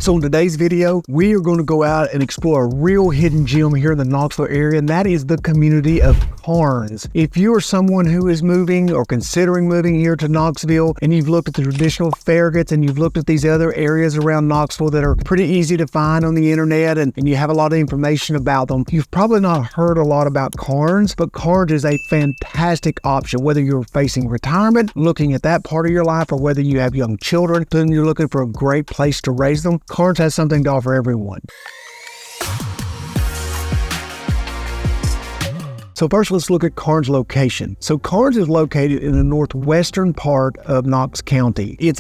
So in today's video, we are going to go out and explore a real hidden gem here in the Knoxville area, and that is the community of Karns. If you are someone who is moving or considering moving here to Knoxville, and you've looked at the traditional Farragut's and you've looked at these other areas around Knoxville that are pretty easy to find on the internet, and you have a lot of information about them, you've probably not heard a lot about Karns, but Karns is a fantastic option, whether you're facing retirement, looking at that part of your life, or whether you have young children, then you're looking for a great place to raise them. Karns has something to offer everyone. So first, let's look at Karns Location. So Karns is located in the northwestern part of Knox County. It's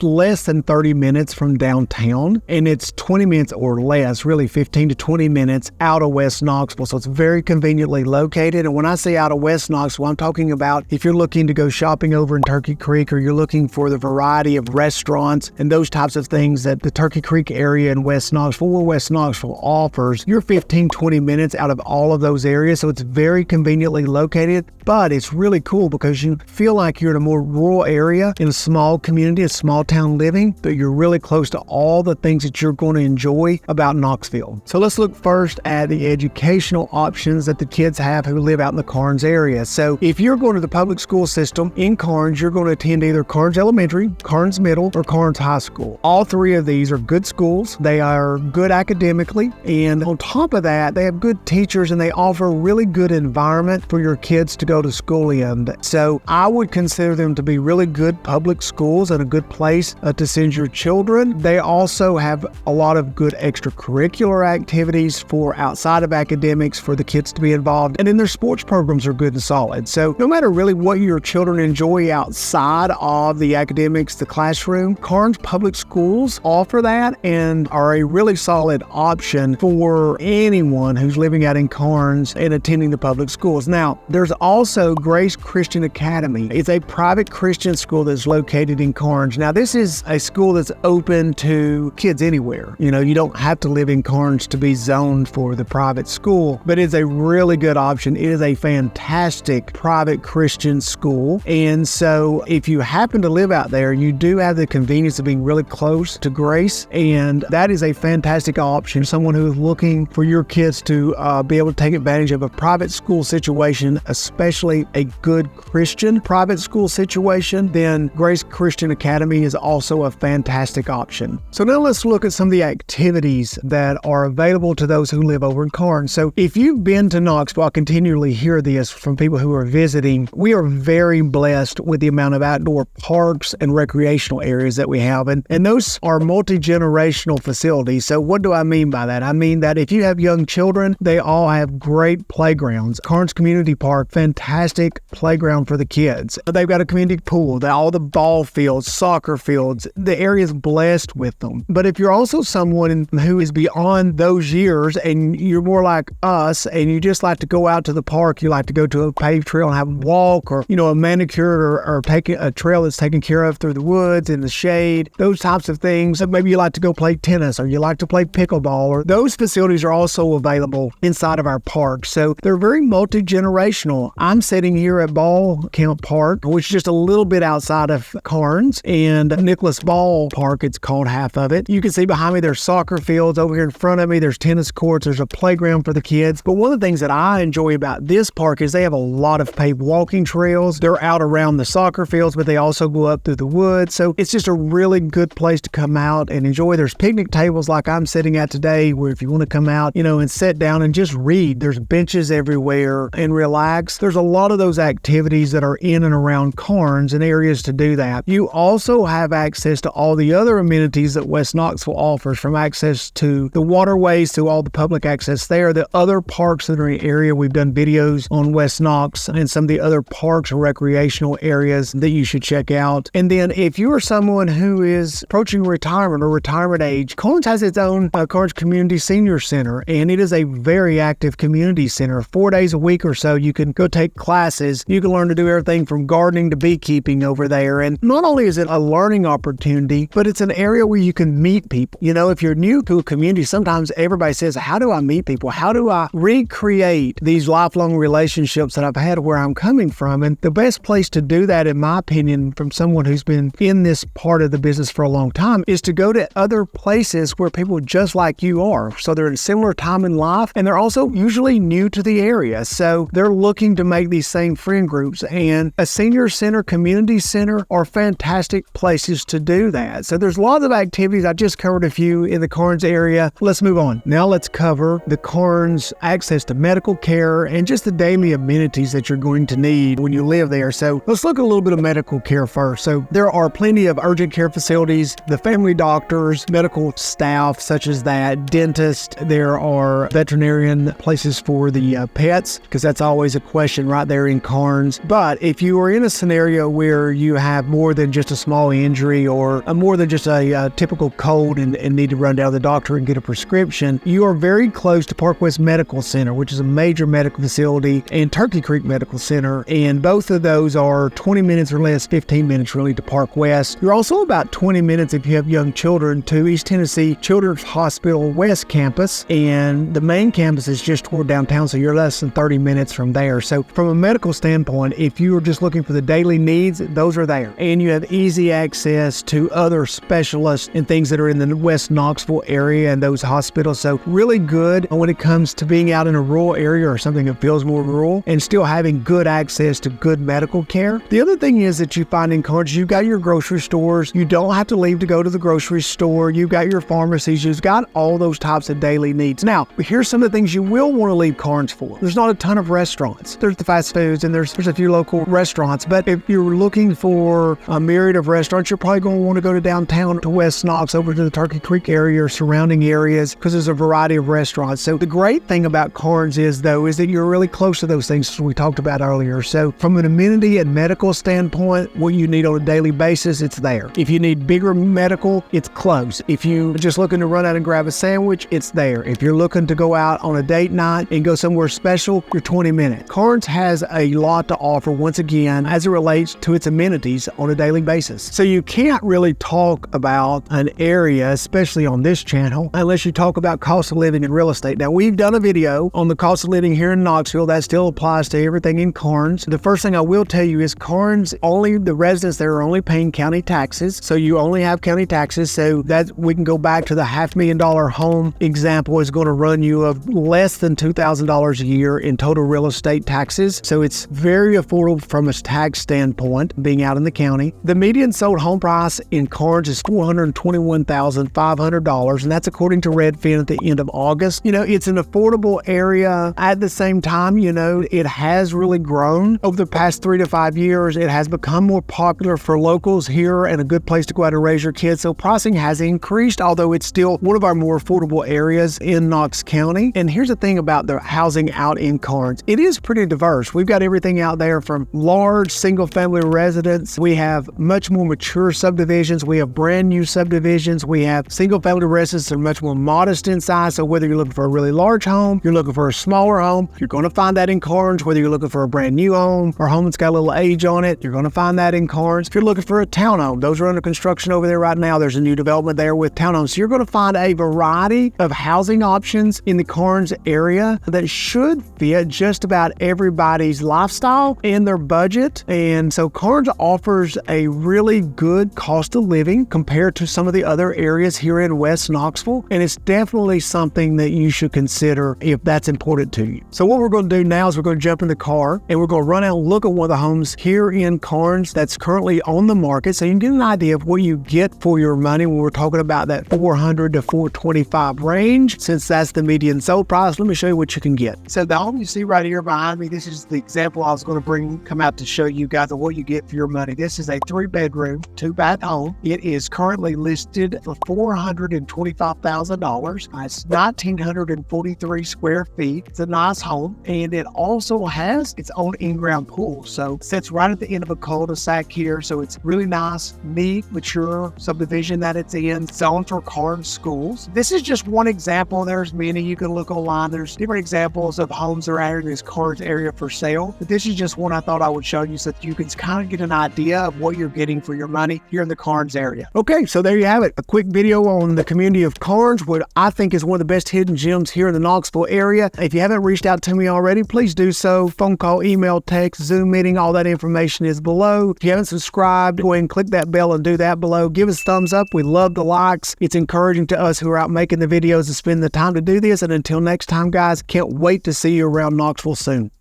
less than 30 minutes from downtown, and it's 20 minutes or less, really 15 to 20 minutes out of West Knoxville. So it's very conveniently located. And when I say out of West Knoxville, I'm talking about if you're looking to go shopping over in Turkey Creek, or you're looking for the variety of restaurants and those types of things that the Turkey Creek area in West Knoxville, where West Knoxville offers, you're 15, 20 minutes out of all of those areas. So it's very conveniently located, but it's really cool because you feel like you're in a more rural area, in a small community, a small town living, but you're really close to all the things that you're going to enjoy about Knoxville. So let's look first at the educational options that the kids have who live out in the Karns area. So if you're going to the public school system in Karns, you're going to attend either Karns Elementary, Karns Middle, or Karns High School. All three of these are good schools. They are good academically, and on top of that, they have good teachers, and they offer really good environment for your kids to go to school in. So I would consider them to be really good public schools and a good place to send your children. They also have a lot of good extracurricular activities for outside of academics for the kids to be involved. And then their sports programs are good and solid. So no matter really what your children enjoy outside of the academics, the classroom, Karns Public Schools offer that and are a really solid option for anyone who's living out in Karns and attending the public schools. Now, there's also Grace Christian Academy. It's a private Christian school that's located in Karns. Now, this is a school that's open to kids anywhere. You know, you don't have to live in Karns to be zoned for the private school, but it's a really good option. It is a fantastic private Christian school. And so if you happen to live out there, you do have the convenience of being really close to Grace, and that is a fantastic option. Someone who is looking for your kids to be able to take advantage of a private school situation, especially a good Christian private school situation, then Grace Christian Academy is also a fantastic option. So now let's look at some of the activities that are available to those who live over in Karns. So if you've been to Knoxville, I continually hear this from people who are visiting. We are very blessed with the amount of outdoor parks and recreational areas that we have, and those are multi-generational facilities. So what do I mean by that? I mean that if you have young children, they all have great playgrounds. Karns Community Park, fantastic playground for the kids. They've got a community pool, all the ball fields, soccer fields. The area is blessed with them. But if you're also someone who is beyond those years and you're more like us and you just like to go out to the park, you like to go to a paved trail and have a walk, or, you know, a manicured or taking a trail that's taken care of through the woods in the shade, those types of things. Maybe you like to go play tennis, or you like to play pickleball, or those facilities are also available inside of our park. So they're very multi-generational. I'm sitting here at Ball Camp Park, which is just a little bit outside of Karns, and Nicholas Ball Park, it's called half of it. You can see behind me there's soccer fields. Over here in front of me there's tennis courts. There's a playground for the kids. But one of the things that I enjoy about this park is they have a lot of paved walking trails. They're out around the soccer fields, but they also go up through the woods. So it's just a really good place to come out and enjoy. There's picnic tables like I'm sitting at today, where if you want to come out, you know, and sit down and just read, there's benches everywhere and relax. There's a lot of those activities that are in and around Karns and areas to do that. You also have access to all the other amenities that West Knoxville offers, from access to the waterways to all the public access there. The other parks that are in the area, we've done videos on West Knox and some of the other parks or recreational areas that you should check out. And then if you are someone who is approaching retirement or retirement age, Karns has its own Karns Community Senior Center, and it is a very active community center 4 days a week or so, you can go take classes. You can learn to do everything from gardening to beekeeping over there. And not only is it a learning opportunity, but it's an area where you can meet people. You know, if you're new to a community, sometimes everybody says, how do I meet people? How do I recreate these lifelong relationships that I've had where I'm coming from? And the best place to do that, in my opinion, from someone who's been in this part of the business for a long time, is to go to other places where people just like you are. So they're in a similar time in life, and they're also usually new to the area. So they're looking to make these same friend groups, and a senior center, community center are fantastic places to do that. So there's lots of activities. I just covered a few in the Karns area. Let's move on. Now let's cover the Karns access to medical care and just the daily amenities that you're going to need when you live there. So let's look at a little bit of medical care first. So there are plenty of urgent care facilities, the family doctors, medical staff such as that, dentists. There are veterinarian places for the pets, because that's always a question right there in Karns. But if you are in a scenario where you have more than just a small injury or more than just a typical cold and need to run down to the doctor and get a prescription, you are very close to Park West Medical Center, which is a major medical facility, and Turkey Creek Medical Center. And both of those are 20 minutes or less, 15 minutes really to Park West. You're also about 20 minutes if you have young children to East Tennessee Children's Hospital West Campus, and the main campus is just toward downtown, so you're less than 30 minutes from there. So from a medical standpoint, if you are just looking for the daily needs, those are there. And you have easy access to other specialists and things that are in the West Knoxville area and those hospitals. So really good when it comes to being out in a rural area or something that feels more rural and still having good access to good medical care. The other thing is that you find in Karns, you've got your grocery stores. You don't have to leave to go to the grocery store. You've got your pharmacies. You've got all those types of daily needs. Now, here's some of the things you will want to leave Karns for. There's not a ton of restaurants. There's the fast foods and there's a few local restaurants. But if you're looking for a myriad of restaurants, you're probably going to want to go to downtown to West Knox, over to the Turkey Creek area or surrounding areas, because there's a variety of restaurants. So the great thing about Karns is that you're really close to those things we talked about earlier. So from an amenity and medical standpoint, what you need on a daily basis, it's there. If you need bigger medical, it's close. If you're just looking to run out and grab a sandwich, it's there. If you're looking to go out on a date night and go somewhere special, you're 20 minutes. Karns has a lot to offer, once again, as it relates to its amenities on a daily basis. So you can't really talk about an area, especially on this channel, unless you talk about cost of living and real estate. Now, we've done a video on the cost of living here in Knoxville. That still applies to everything in Karns. The first thing I will tell you is Karns, only the residents there are only paying county taxes. So you only have county taxes. So that we can go back to the $500,000 home example, is going to run you of less than $2,000 a year in total real estate taxes. So it's very affordable from a tax standpoint, being out in the county. The median sold home price in Karns is $421,500, and that's according to Redfin at the end of August. You know, it's an affordable area. At the same time, you know, it has really grown over the past 3 to 5 years. It has become more popular for locals here and a good place to go out and raise your kids. So pricing has increased, although it's still one of our more affordable areas in Knox County. And here's the thing about the housing out in Karns. It is pretty diverse. We've got everything out there from large single-family residents. We have much more mature subdivisions. We have brand new subdivisions. We have single-family residents that are much more modest in size. So whether you're looking for a really large home, you're looking for a smaller home, you're going to find that in Karns. Whether you're looking for a brand new home or a home that's got a little age on it, you're going to find that in Karns. If you're looking for a townhome, those are under construction over there right now. There's a new development there with townhomes. So you're going to find a variety of housing options in the Karns area that should fit just about everybody's lifestyle and their budget. And so Karns offers a really good cost of living compared to some of the other areas here in West Knoxville. And it's definitely something that you should consider if that's important to you. So what we're going to do now is we're going to jump in the car and we're going to run out and look at one of the homes here in Karns that's currently on the market, so you can get an idea of what you get for your money when we're talking about that $400 to $425 range. Since that's the median sold price, let me show you what you can get. So the home you see right here behind me, this is the example I was going to come out to show you guys of what you get for your money. This is a 3-bedroom, 2-bath home. It is currently listed for $425,000. It's 1,943 square feet. It's a nice home, and it also has its own in-ground pool. So it sits right at the end of a cul-de-sac here. So it's really nice, neat, mature subdivision that it's in, zoned for Karns schools. This is just one example. There's many. You can look online. There's different examples examples of homes that are out in this Karns area for sale. But this is just one I thought I would show you so that you can kind of get an idea of what you're getting for your money here in the Karns area. Okay, so there you have it. A quick video on the community of Karns, what I think is one of the best hidden gems here in the Knoxville area. If you haven't reached out to me already, please do so. Phone call, email, text, Zoom meeting, all that information is below. If you haven't subscribed, go ahead and click that bell and do that below. Give us a thumbs up. We love the likes. It's encouraging to us who are out making the videos to spend the time to do this. And until next time, guys, can't wait to see you around Knoxville soon.